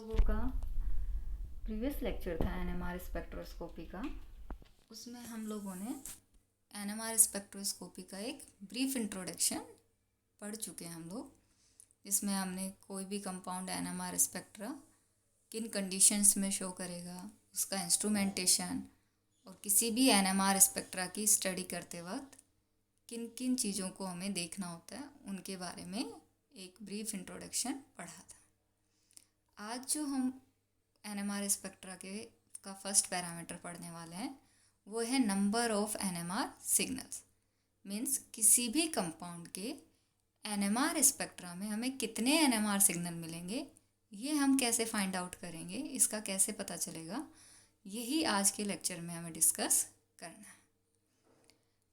लोगों का previous lecture था एनएमआर स्पेक्ट्रोस्कोपी का। उसमें हम लोगों ने एनएमआर स्पेक्ट्रोस्कोपी का एक ब्रीफ इंट्रोडक्शन पढ़ चुके हैं हम लोग, जिसमें हमने कोई भी कंपाउंड एनएमआर स्पेक्ट्रा किन कंडीशंस में शो करेगा, उसका इंस्ट्रूमेंटेशन और किसी भी एनएमआर स्पेक्ट्रा की स्टडी करते वक्त किन किन चीज़ों को हमें देखना होता है उनके बारे में एक ब्रीफ इंट्रोडक्शन पढ़ा था। आज जो हम एनएमआर स्पेक्ट्रा का फर्स्ट पैरामीटर पढ़ने वाले हैं वो है number of NMR signals. Means किसी भी कंपाउंड के एनएमआर स्पेक्ट्रा में हमें कितने एनएमआर सिग्नल मिलेंगे, ये हम कैसे फाइंड आउट करेंगे, इसका कैसे पता चलेगा, यही आज के लेक्चर में हमें डिस्कस करना है।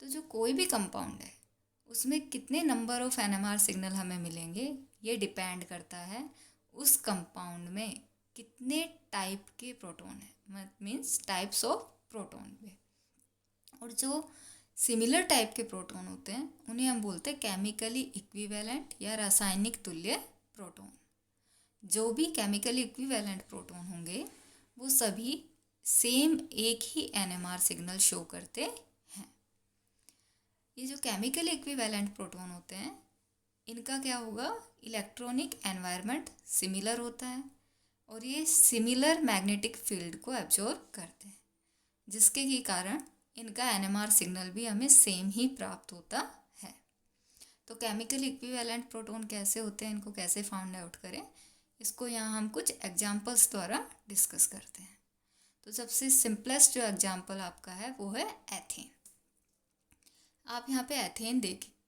तो जो कोई भी कंपाउंड है उसमें कितने नंबर ऑफ एनएमआर सिग्नल हमें मिलेंगे, ये डिपेंड करता है उस कंपाउंड में कितने टाइप के प्रोटॉन है, मीन्स टाइप्स ऑफ प्रोटॉन पे। और जो सिमिलर टाइप के प्रोटॉन होते हैं उन्हें हम बोलते हैं केमिकली इक्विवेलेंट या रासायनिक तुल्य प्रोटॉन। जो भी केमिकली इक्विवेलेंट प्रोटॉन होंगे वो सभी सेम एक ही एनएमआर सिग्नल शो करते हैं। ये जो केमिकली इक्विवेलेंट प्रोटॉन होते हैं इनका क्या होगा, इलेक्ट्रॉनिक एनवायरनमेंट सिमिलर होता है और ये सिमिलर मैग्नेटिक फील्ड को एब्जॉर्ब करते हैं, जिसके के कारण इनका एनएमआर सिग्नल भी हमें सेम ही प्राप्त होता है। तो केमिकल इक्विवेलेंट प्रोटॉन कैसे होते हैं, इनको कैसे फाइंड आउट करें, इसको यहाँ हम कुछ एग्जांपल्स द्वारा डिस्कस करते हैं। तो सबसे सिंपलेस्ट जो एग्जांपल आपका है वो है एथेन। आप यहाँ पे एथेन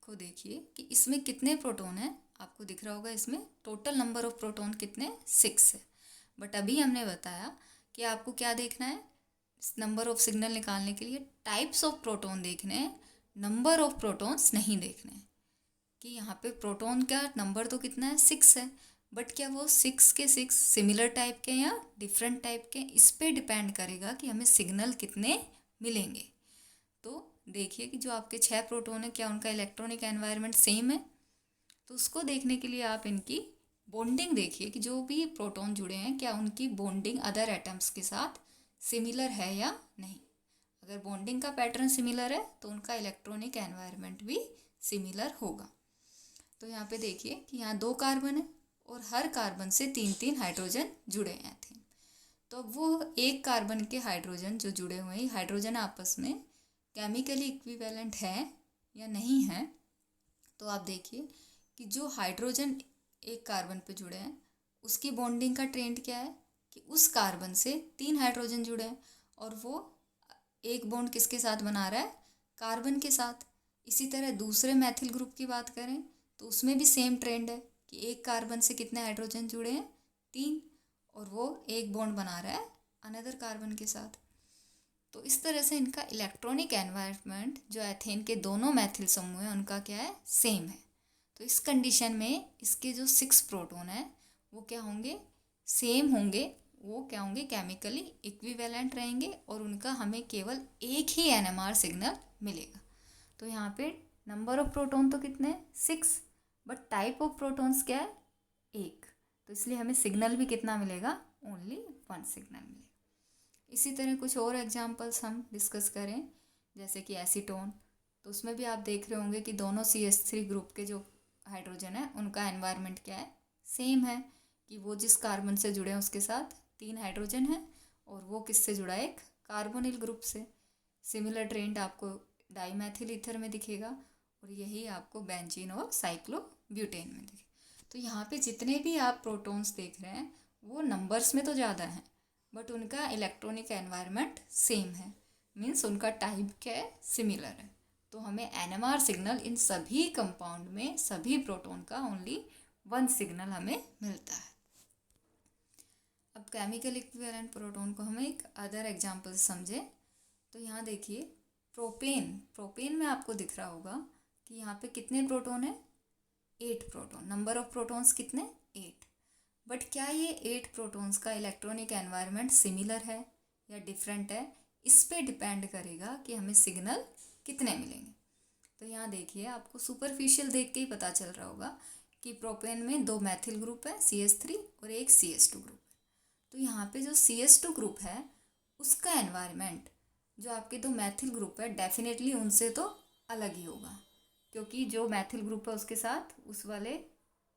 देखिए कि इसमें कितने प्रोटॉन हैं, आपको दिख रहा होगा इसमें टोटल नंबर ऑफ प्रोटॉन कितने 6 है। बट अभी हमने बताया कि आपको क्या देखना है, नंबर ऑफ सिग्नल निकालने के लिए टाइप्स ऑफ प्रोटॉन देखने हैं, नंबर ऑफ प्रोटॉन्स नहीं देखने हैं। कि यहाँ पे प्रोटॉन का नंबर तो कितना है 6 है, बट क्या वो 6 के 6 सिमिलर टाइप के या डिफरेंट टाइप के, इस पे डिपेंड करेगा कि हमें सिग्नल कितने मिलेंगे। तो देखिए कि जो आपके 6 प्रोटॉन है क्या उनका इलेक्ट्रॉनिक एनवायरनमेंट सेम है, तो उसको देखने के लिए आप इनकी बॉन्डिंग देखिए कि जो भी प्रोटॉन जुड़े हैं क्या उनकी बॉन्डिंग अदर एटम्स के साथ सिमिलर है या नहीं। अगर बॉन्डिंग का पैटर्न सिमिलर है तो उनका इलेक्ट्रॉनिक एनवायरनमेंट भी सिमिलर होगा। तो यहाँ पे देखिए कि यहाँ 2 कार्बन है और हर कार्बन से 3-3 हाइड्रोजन जुड़े हैं थे। तो वो एक कार्बन के हाइड्रोजन जो जुड़े हुए हैं, हाइड्रोजन आपस में केमिकली इक्विवेलेंट है या नहीं है। तो आप देखिए कि जो हाइड्रोजन एक कार्बन पे जुड़े हैं उसकी बॉन्डिंग का ट्रेंड क्या है कि उस कार्बन से 3 हाइड्रोजन जुड़े हैं और वो एक बॉन्ड किसके साथ बना रहा है, कार्बन के साथ। इसी तरह दूसरे मैथिल ग्रुप की बात करें तो उसमें भी सेम ट्रेंड है कि एक कार्बन से कितने हाइड्रोजन जुड़े हैं 3, और वो एक बॉन्ड बना रहा है अनदर कार्बन के साथ। तो इस तरह से इनका इलेक्ट्रॉनिक एनवायरनमेंट जो एथेन के दोनों मैथिल समूह हैं उनका क्या है, सेम है। तो इस कंडीशन में इसके जो 6 प्रोटॉन है वो क्या होंगे, सेम होंगे, वो क्या होंगे, केमिकली इक्विवेलेंट रहेंगे और उनका हमें केवल एक ही एनएमआर सिग्नल मिलेगा। तो यहाँ पे नंबर ऑफ प्रोटॉन तो कितने हैं 6, बट टाइप ऑफ प्रोटॉन्स क्या है 1, तो इसलिए हमें सिग्नल भी कितना मिलेगा, ओनली 1 सिग्नल मिलेगा। इसी तरह कुछ और एग्जांपल्स हम डिस्कस करें, जैसे कि एसीटोन। तो उसमें भी आप देख रहे होंगे कि दोनों CH3 ग्रुप के जो हाइड्रोजन है उनका एनवायरनमेंट क्या है, सेम है। कि वो जिस कार्बन से जुड़े हैं उसके साथ 3 हाइड्रोजन है और वो किससे जुड़ा है, एक कार्बोनिल ग्रुप से। सिमिलर ट्रेंड आपको डाईमेथिल ईथर में दिखेगा और यही आपको बेंजीन और साइक्लोब्यूटेन में दिखेगा। तो यहाँ पे जितने भी आप प्रोटॉन्स देख रहे हैं वो नंबर्स में तो ज़्यादा हैं बट उनका इलेक्ट्रॉनिक एनवायरनमेंट सेम है, मीन्स उनका टाइप क्या है, सिमिलर है। तो हमें एनएमआर सिग्नल इन सभी कंपाउंड में सभी प्रोटॉन का ओनली 1 सिग्नल हमें मिलता है। अब केमिकल इक्विवेलेंट प्रोटॉन को हमें एक अदर एग्जांपल समझे। तो यहाँ देखिए प्रोपेन में आपको दिख रहा होगा कि यहाँ पे कितने प्रोटॉन है, 8 प्रोटॉन। नंबर ऑफ प्रोटॉन्स कितने 8, बट क्या ये 8 प्रोटॉन्स का इलेक्ट्रॉनिक एनवायरनमेंट सिमिलर है या डिफरेंट है, इस पे डिपेंड करेगा कि हमें सिग्नल कितने मिलेंगे। तो यहाँ देखिए आपको सुपरफिशियल देख के ही पता चल रहा होगा कि प्रोपेन में 2 मैथिल ग्रुप है CH3 और एक CH2 ग्रुप है। तो यहाँ पे जो CS2 ग्रुप है उसका एनवायरनमेंट जो आपके दो मैथिल ग्रुप है डेफिनेटली उनसे तो अलग ही होगा, क्योंकि जो मैथिल ग्रुप है उसके साथ उस वाले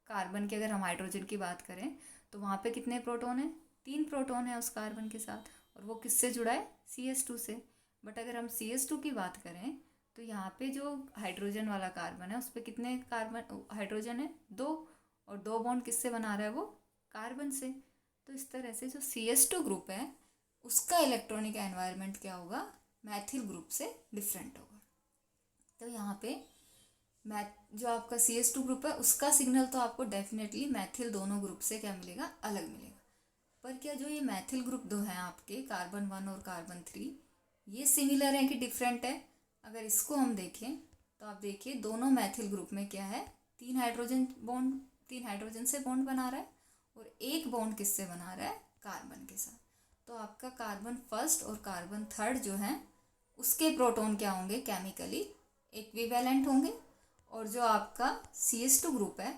कार्बन की अगर हम हाइड्रोजन की बात करें तो वहाँ पे कितने प्रोटॉन हैं, 3 प्रोटॉन है उस कार्बन के साथ, और वो किससे जुड़ा है, CS2 से। बट अगर हम CS2 की बात करें तो यहाँ पे जो हाइड्रोजन वाला कार्बन है उस पर कितने कार्बन हाइड्रोजन है, 2, और 2 बॉन्ड किससे बना रहा है, वो कार्बन से। तो इस तरह से जो CS2 ग्रुप है उसका इलेक्ट्रॉनिक एनवायरनमेंट क्या होगा, मैथिल ग्रुप से डिफरेंट होगा। तो यहाँ पे मैथ जो आपका CS2 ग्रुप है उसका सिग्नल तो आपको डेफिनेटली मैथिल दोनों ग्रुप से क्या मिलेगा, अलग मिलेगा। पर क्या जो ये मैथिल ग्रुप दो हैं आपके कार्बन 1 और कार्बन 3 ये सिमिलर है कि डिफरेंट है? अगर इसको हम देखें तो आप देखिए दोनों मैथिल ग्रुप में क्या है, 3 हाइड्रोजन बॉन्ड, 3 हाइड्रोजन से बॉन्ड बना रहा है और एक बॉन्ड किससे बना रहा है, कार्बन के साथ। तो आपका कार्बन फर्स्ट और कार्बन थर्ड जो है उसके प्रोटॉन क्या होंगे, केमिकली इक्विवेलेंट होंगे, और जो आपका CS2 ग्रुप है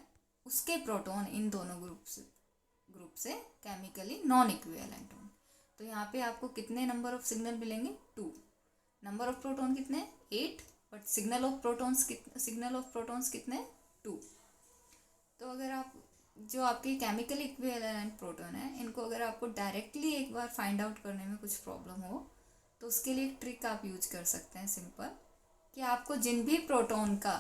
उसके प्रोटॉन इन दोनों ग्रुप से केमिकली नॉन इक्विवेलेंट होंगे। तो यहाँ पे आपको कितने नंबर ऑफ सिग्नल मिलेंगे, 2। नंबर ऑफ प्रोटॉन कितने, 8, बट सिग्नल ऑफ प्रोटॉन्स कितने, 2। तो अगर आप जो आपके केमिकली इक्विवेलेंट प्रोटॉन है इनको अगर आपको डायरेक्टली एक बार फाइंड आउट करने में कुछ प्रॉब्लम हो तो उसके लिए एक ट्रिक आप यूज कर सकते हैं, सिंपल, कि आपको जिन भी प्रोटॉन का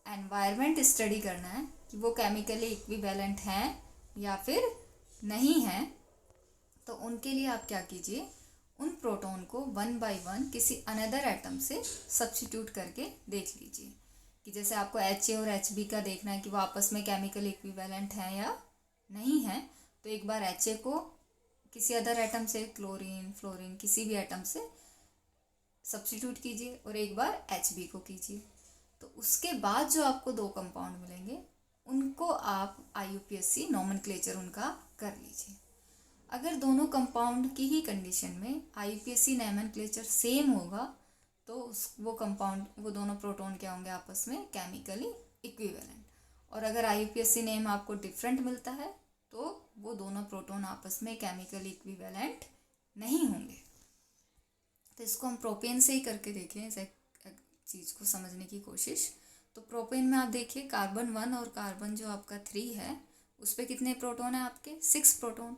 एनवायरनमेंट स्टडी करना है कि वो केमिकली इक्विवेलेंट हैं या फिर नहीं हैं, तो उनके लिए आप क्या कीजिए, उन प्रोटॉन को 1 बाय 1 किसी अनदर एटम से सब्स्टिट्यूट करके देख लीजिए। कि जैसे आपको HA और HB का देखना है कि वो आपस में केमिकल इक्विवेलेंट हैं या नहीं है, तो एक बार HA को किसी अदर एटम से, क्लोरीन, फ्लोरीन, किसी भी एटम से सब्स्टिट्यूट कीजिए और एक बार HB को कीजिए। तो उसके बाद जो आपको 2 कंपाउंड मिलेंगे उनको आप IUPAC नॉमेनक्लेचर उनका कर लीजिए। अगर दोनों कंपाउंड की ही कंडीशन में IUPAC नॉमेनक्लेचर सेम होगा तो वो कंपाउंड, वो दोनों प्रोटॉन क्या होंगे आपस में, केमिकली इक्विवेलेंट। और अगर IUPAC नेम आपको डिफरेंट मिलता है तो वो दोनों प्रोटॉन आपस में केमिकली इक्विवेलेंट नहीं होंगे। तो इसको हम प्रोपेन से ही करके देखें इस चीज़ को समझने की कोशिश। तो प्रोपेन में आप देखिए कार्बन 1 और कार्बन जो आपका 3 है उस पर कितने प्रोटॉन है आपके, 6 प्रोटॉन।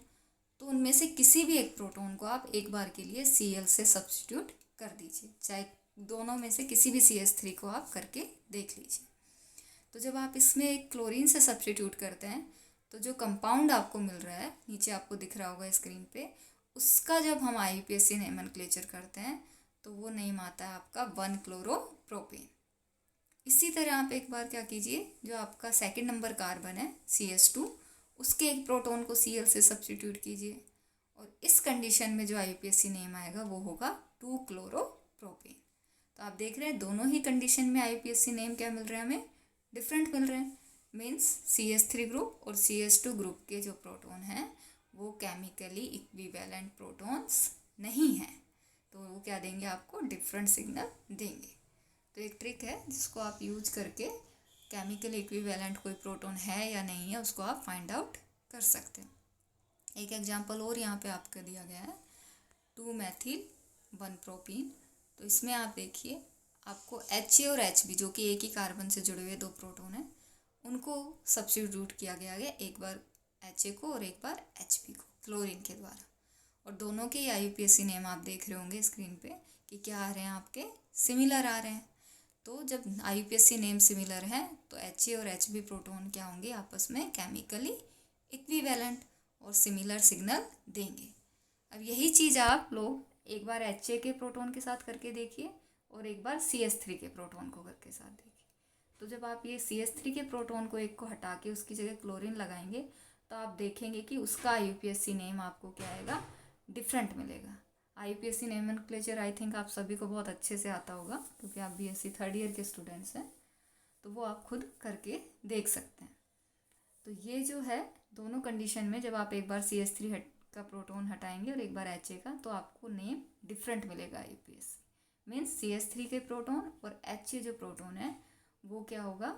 तो उनमें से किसी भी एक प्रोटॉन को आप एक बार के लिए Cl से सब्स्टिट्यूट कर दीजिए, चाहे दोनों में से किसी भी CS3 को आप करके देख लीजिए। तो जब आप इसमें एक क्लोरीन से सब्स्टिट्यूट करते हैं तो जो कंपाउंड आपको मिल रहा है, नीचे आपको दिख रहा होगा स्क्रीन पे, उसका जब हम IUPAC नॉमेनक्लेचर करते हैं तो वो नेम आता है आपका 1-क्लोरोप्रोपेन। इसी तरह आप एक बार क्या कीजिए, जो आपका सेकंड नंबर कार्बन है CS2 उसके एक प्रोटॉन को Cl से सब्स्टिट्यूट कीजिए, और इस कंडीशन में जो IUPAC नेम आएगा वो होगा 2-क्लोरोप्रोपेन। तो आप देख रहे हैं दोनों ही कंडीशन में IUPAC नेम क्या मिल रहा है, हमें डिफरेंट मिल रहे हैं। मीन्स CS3 ग्रुप और CS2 ग्रुप के जो प्रोटॉन हैं वो केमिकली इक्विवेलेंट प्रोटॉन्स नहीं हैं, तो वो क्या देंगे आपको, डिफरेंट सिग्नल देंगे। तो एक ट्रिक है जिसको आप यूज करके केमिकल इक्विवेलेंट कोई प्रोटॉन है या नहीं है उसको आप फाइंड आउट कर सकते हैं। एक एग्जांपल और यहाँ पे आपका दिया गया है 2-मेथिल-1-प्रोपीन। तो इसमें आप देखिए आपको HA और HB जो कि एक ही कार्बन से जुड़े हुए 2 प्रोटॉन हैं उनको सब्स्टिट्यूट किया गया है, एक बार HA को और एक बार HB को क्लोरीन के द्वारा, और दोनों के IUPAC नेम आप देख रहे होंगे स्क्रीन पे कि क्या आ रहे हैं आपके, सिमिलर आ रहे हैं। तो जब IUPAC नेम सिमिलर है तो HA और HB प्रोटॉन क्या होंगे आपस में केमिकली इक्विवेलेंट और सिमिलर सिग्नल देंगे। अब यही चीज़ आप लोग एक बार HA के प्रोटॉन के साथ करके देखिए और एक बार CS3 के प्रोटॉन को करके साथ देखिए। तो जब आप ये CS3 के प्रोटॉन को एक को हटा के उसकी जगह क्लोरीन लगाएंगे तो आप देखेंगे कि उसका IUPAC नेम आपको क्या आएगा, डिफरेंट मिलेगा। IUPAC नॉमेनक्लेचर आई थिंक आप सभी को बहुत अच्छे से आता होगा क्योंकि आप BSc थर्ड ईयर के स्टूडेंट्स हैं, तो वो आप खुद करके देख सकते हैं। तो ये जो है दोनों कंडीशन में जब आप एक बार CS3 का प्रोटॉन हटाएंगे और एक बार HA का तो आपको नेम डिफरेंट मिलेगा। IUPAC मीन्स CS3 के प्रोटॉन और HA जो प्रोटॉन है वो क्या होगा,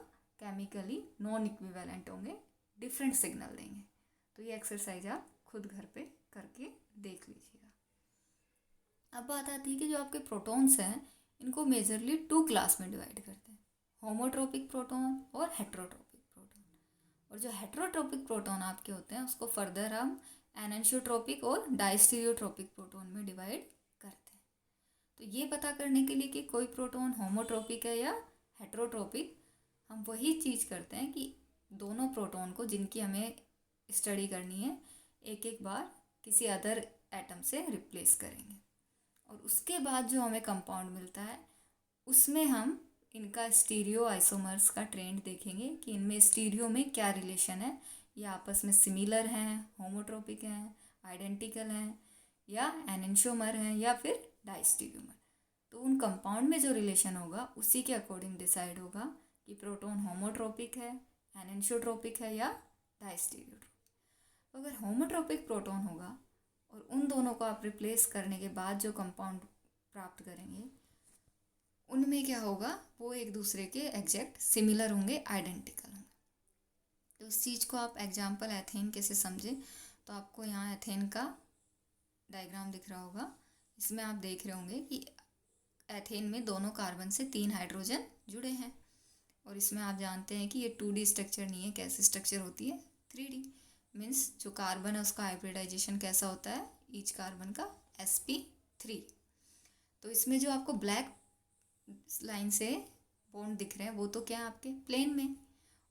केमिकली नॉन इक्विवेलेंट होंगे, डिफरेंट सिग्नल देंगे। तो ये एक्सरसाइज आप खुद घर पे करके देख लीजिएगा। अब बात आती है कि जो आपके प्रोटॉन्स हैं इनको मेजरली 2 क्लास में डिवाइड करते हैं, होमोट्रोपिक प्रोटॉन और हेट्रोट्रोपिक प्रोटॉन। और जो हेट्रोट्रोपिक प्रोटॉन आपके होते हैं उसको फर्दर हम एनेंशियोट्रोपिक और डायस्टीरियोट्रोपिक प्रोटॉन में डिवाइड करते हैं। तो ये पता करने के लिए कि कोई प्रोटॉन होमोट्रोपिक है या हेट्रोट्रोपिक, हम वही चीज़ करते हैं कि दोनों प्रोटॉन को जिनकी हमें स्टडी करनी है एक एक बार किसी अदर एटम से रिप्लेस करेंगे, और उसके बाद जो हमें कंपाउंड मिलता है उसमें हम इनका स्टीरियो आइसोमर्स का ट्रेंड देखेंगे कि इनमें स्टीरियो में क्या रिलेशन है, ये आपस में सिमिलर हैं, होमोट्रोपिक हैं, आइडेंटिकल हैं, या एनेंशियोमर हैं, या फिर डायस्टीरियोमर। तो उन कंपाउंड में जो रिलेशन होगा उसी के अकॉर्डिंग डिसाइड होगा कि प्रोटॉन होमोट्रोपिक है, एनेंशियोट्रोपिक है या डायस्टीरियोट्रोपिक। अगर होमोट्रोपिक प्रोटॉन होगा और उन दोनों को आप रिप्लेस करने के बाद जो कंपाउंड प्राप्त करेंगे उनमें क्या होगा, वो एक दूसरे के एग्जैक्ट सिमिलर होंगे, आइडेंटिकल होंगे। तो इस चीज़ को आप एग्जाम्पल एथेन कैसे समझें, तो आपको यहाँ एथेन का डायग्राम दिख रहा होगा। इसमें आप देख रहे होंगे कि एथेन में दोनों कार्बन से 3 हाइड्रोजन जुड़े हैं, और इसमें आप जानते हैं कि ये 2D स्ट्रक्चर नहीं है, कैसी स्ट्रक्चर होती है, 3D। मीन्स जो कार्बन है उसका हाइब्रिडाइजेशन कैसा होता है, ईच कार्बन का sp3। तो इसमें जो आपको ब्लैक लाइन से बॉन्ड दिख रहे हैं वो तो क्या है आपके प्लेन में,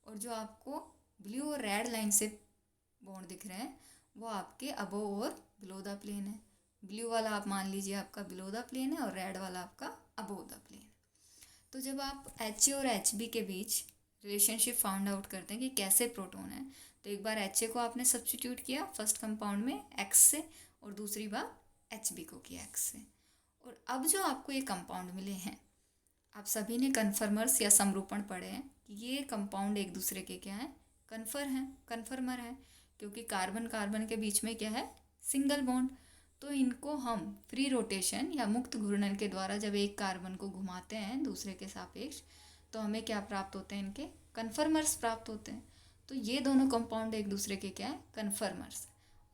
और जो आपको ब्लू और रेड लाइन से बॉन्ड दिख रहे हैं वो आपके अबोव और बिलो द प्लेन है। ब्लू वाला आप मान लीजिए आपका बिलो द प्लेन है और रेड वाला आपका अबोव द प्लेन। तो जब आप HA और HB के बीच रिलेशनशिप फाउंड आउट करते हैं कि कैसे प्रोटॉन है, तो एक बार HA को आपने सब्स्टिट्यूट किया फर्स्ट कंपाउंड में X से, और दूसरी बार HB को किया X से, और अब जो आपको ये कंपाउंड मिले हैं, आप सभी ने कन्फर्मर्स या समरूपण पढ़े हैं कि ये कंपाउंड एक दूसरे के क्या हैं, कन्फर्मर हैं, क्योंकि कार्बन कार्बन के बीच में क्या है, सिंगल बॉन्ड। तो इनको हम फ्री रोटेशन या मुक्त घूर्णन के द्वारा जब एक कार्बन को घुमाते हैं दूसरे के सापेक्ष, तो हमें क्या प्राप्त होते हैं, इनके कन्फर्मर्स प्राप्त होते हैं। तो ये दोनों कंपाउंड एक दूसरे के क्या है, कन्फर्मर्स।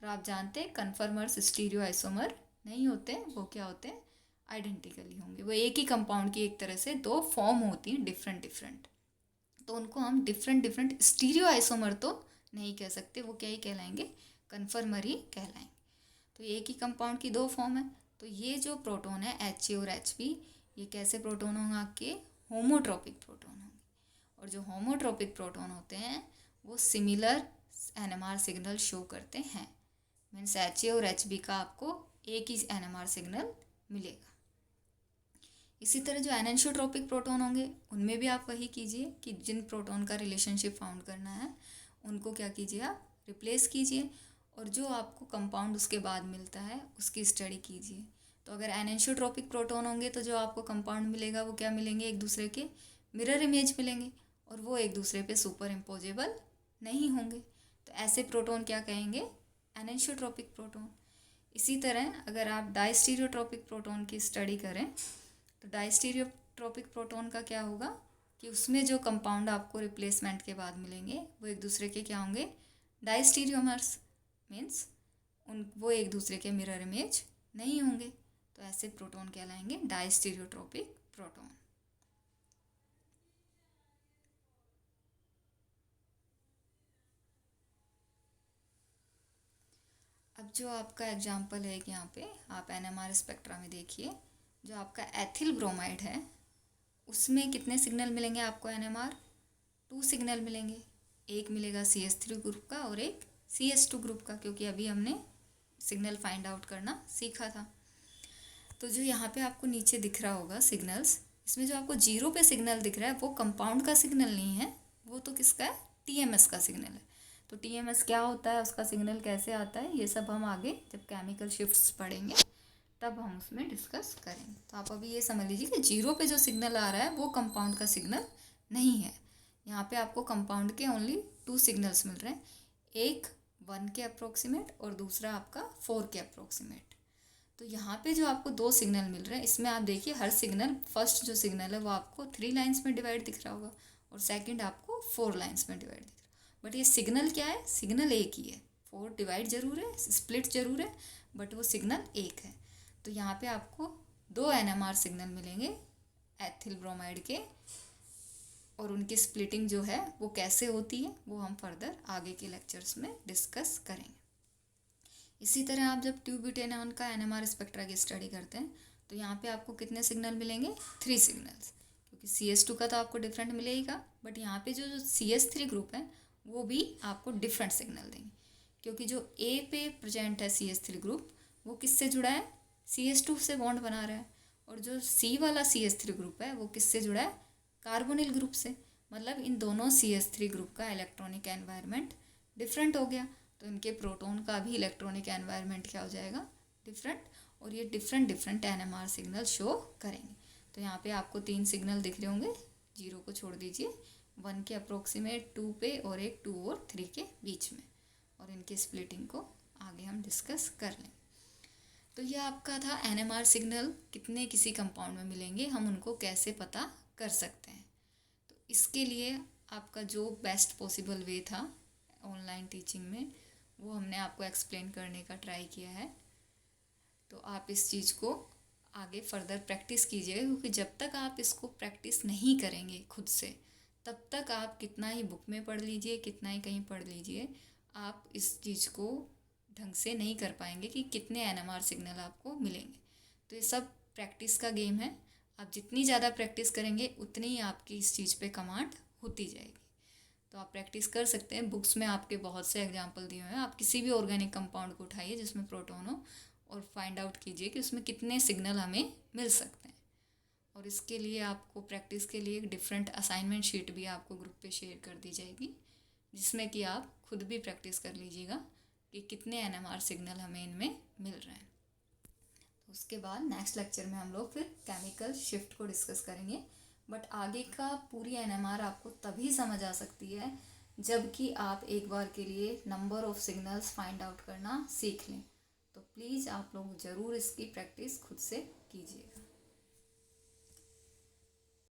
और आप जानते हैं कन्फर्मर्स स्टीरियो आइसोमर नहीं होते, वो क्या होते हैं, आइडेंटिकली होंगे। वो एक ही कंपाउंड की एक तरह से 2 फॉर्म होती हैं डिफरेंट, तो उनको हम डिफरेंट स्टीरियो आइसोमर तो नहीं कह सकते, वो क्या ही कहलाएंगे, कन्फर्मर ही कहलाएंगे। तो एक ही कंपाउंड की 2 फॉर्म है। तो ये जो प्रोटॉन है HA और HB, ये कैसे प्रोटॉन होंगे, आपके होमोट्रोपिक प्रोटॉन होंगे। और जो होमोट्रोपिक प्रोटॉन होते हैं वो सिमिलर NMR सिग्नल शो करते हैं। मीन्स HA और HB का आपको एक ही NMR सिग्नल मिलेगा। इसी तरह जो एनेंशियोट्रोपिक प्रोटॉन होंगे उनमें भी आप वही कीजिए कि जिन प्रोटॉन का रिलेशनशिप फाउंड करना है उनको क्या कीजिए, आप रिप्लेस कीजिए, और जो आपको कंपाउंड उसके बाद मिलता है उसकी स्टडी कीजिए। तो अगर एनेंशियोट्रोपिक प्रोटॉन होंगे तो जो आपको कंपाउंड मिलेगा वो क्या मिलेंगे, एक दूसरे के मिरर इमेज मिलेंगे, और वो एक दूसरे पे सुपर इम्पोजेबल नहीं होंगे। तो ऐसे प्रोटॉन क्या कहेंगे, एनेंशियोट्रोपिक प्रोटॉन। इसी तरह अगर आप डायस्टीरियोट्रोपिक प्रोटॉन की स्टडी करें तो डायस्टीरियोट्रोपिक प्रोटॉन का क्या होगा कि उसमें जो कंपाउंड आपको रिप्लेसमेंट के बाद मिलेंगे वो एक दूसरे के क्या होंगे, डायस्टीरियोमर्स। मीन्स वो एक दूसरे के मिरर इमेज नहीं होंगे। तो ऐसे प्रोटॉन कहलाएंगे डायस्टीरियोट्रोपिक प्रोटॉन। अब जो आपका एग्जाम्पल है कि यहाँ पे आप NMR स्पेक्ट्रा में देखिए, जो आपका एथिल ब्रोमाइड है उसमें कितने सिग्नल मिलेंगे आपको, NMR 2 सिग्नल मिलेंगे। एक मिलेगा CH3 ग्रुप का और एक CH2 ग्रुप का, क्योंकि अभी हमने सिग्नल फाइंड आउट करना सीखा था। तो जो यहाँ पे आपको नीचे दिख रहा होगा सिग्नल्स, इसमें जो आपको 0 पे सिग्नल दिख रहा है वो कंपाउंड का सिग्नल नहीं है, वो तो किसका है, TMS का सिग्नल है। तो TMS क्या होता है, उसका सिग्नल कैसे आता है, ये सब हम आगे जब केमिकल शिफ्ट्स पढ़ेंगे तब हम उसमें डिस्कस करेंगे। तो आप अभी ये समझ लीजिए कि 0 पे जो सिग्नल आ रहा है वो कंपाउंड का सिग्नल नहीं है। यहाँ पे आपको कंपाउंड के ओनली 2 सिग्नल्स मिल रहे हैं, एक 1 के अप्रोक्सीमेट और दूसरा आपका 4 के अप्रोक्सीमेट। तो यहाँ पे जो आपको 2 सिग्नल मिल रहे हैं इसमें आप देखिए हर सिग्नल, फर्स्ट जो सिग्नल है वो आपको 3 लाइन्स में डिवाइड दिख रहा होगा और सेकेंड आपको 4 लाइन्स में डिवाइड दिख रहा है। बट ये सिग्नल क्या है, सिग्नल एक ही है, 4 डिवाइड ज़रूर है, स्प्लिट ज़रूर है, बट वो सिग्नल एक है। तो यहाँ पे आपको 2 NMR सिग्नल मिलेंगे एथिल ब्रोमाइड के, और उनकी स्प्लिटिंग जो है वो कैसे होती है वो हम फर्दर आगे के लेक्चर्स में डिस्कस करेंगे। इसी तरह आप जब ट्यूब्यूटेनॉन का NMR स्पेक्ट्रा की स्टडी करते हैं तो यहाँ पे आपको कितने सिग्नल मिलेंगे? 3 सिग्नल्स, क्योंकि CS2 का तो आपको डिफरेंट मिलेगा, बट यहाँ पे जो CS3 ग्रुप है वो भी आपको डिफरेंट सिग्नल देंगे, क्योंकि जो A पे प्रेजेंट है CS3 ग्रुप वो किससे जुड़ा है? CS2 से बॉन्ड बना रहा है, और जो C वाला CS3 ग्रुप है वो किससे जुड़ा है? कार्बोनिल ग्रुप से। मतलब इन दोनों CS3 ग्रुप का इलेक्ट्रॉनिक एनवायरनमेंट डिफरेंट हो गया, तो इनके प्रोटॉन का भी इलेक्ट्रॉनिक एनवायरनमेंट क्या हो जाएगा? डिफरेंट, और ये डिफरेंट NMR सिग्नल शो करेंगे। तो यहाँ पे आपको 3 सिग्नल दिख रहे होंगे, 0 को छोड़ दीजिए, 1 के अप्रोक्सीमेट, 2 पे, और एक 2 और 3 के बीच में, और इनकी स्प्लिटिंग को आगे हम डिस्कस कर लें। तो ये आपका था NMR सिग्नल कितने किसी कंपाउंड में मिलेंगे, हम उनको कैसे पता कर सकते हैं। तो इसके लिए आपका जो बेस्ट पॉसिबल वे था ऑनलाइन टीचिंग में वो हमने आपको एक्सप्लेन करने का ट्राई किया है। तो आप इस चीज़ को आगे फर्दर प्रैक्टिस कीजिएगा, क्योंकि जब तक आप इसको प्रैक्टिस नहीं करेंगे खुद से, तब तक आप कितना ही बुक में पढ़ लीजिए, कितना ही कहीं पढ़ लीजिए, आप इस चीज़ को ढंग से नहीं कर पाएंगे कि कितने NMR सिग्नल आपको मिलेंगे। तो ये सब प्रैक्टिस का गेम है, आप जितनी ज़्यादा प्रैक्टिस करेंगे उतनी ही आपकी इस चीज़ पे कमांड होती जाएगी। तो आप प्रैक्टिस कर सकते हैं, बुक्स में आपके बहुत से एग्जांपल दिए हुए हैं, आप किसी भी ऑर्गेनिक कंपाउंड को उठाइए जिसमें प्रोटॉन हो और फाइंड आउट कीजिए कि उसमें कितने सिग्नल हमें मिल सकते हैं। और इसके लिए आपको प्रैक्टिस के लिए एक डिफरेंट असाइनमेंट शीट भी आपको ग्रुप पे शेयर कर दी जाएगी, जिसमें कि आप खुद भी प्रैक्टिस कर लीजिएगा कि कितने NMR सिग्नल हमें इनमें मिल रहे हैं। तो उसके बाद नेक्स्ट लेक्चर में हम लोग फिर केमिकल शिफ्ट को डिस्कस करेंगे, बट आगे का पूरी NMR आपको तभी समझ आ सकती है जबकि आप एक बार के लिए number of signals find out करना सीख लें। तो प्लीज़ आप लोग ज़रूर इसकी प्रैक्टिस खुद से कीजिएगा।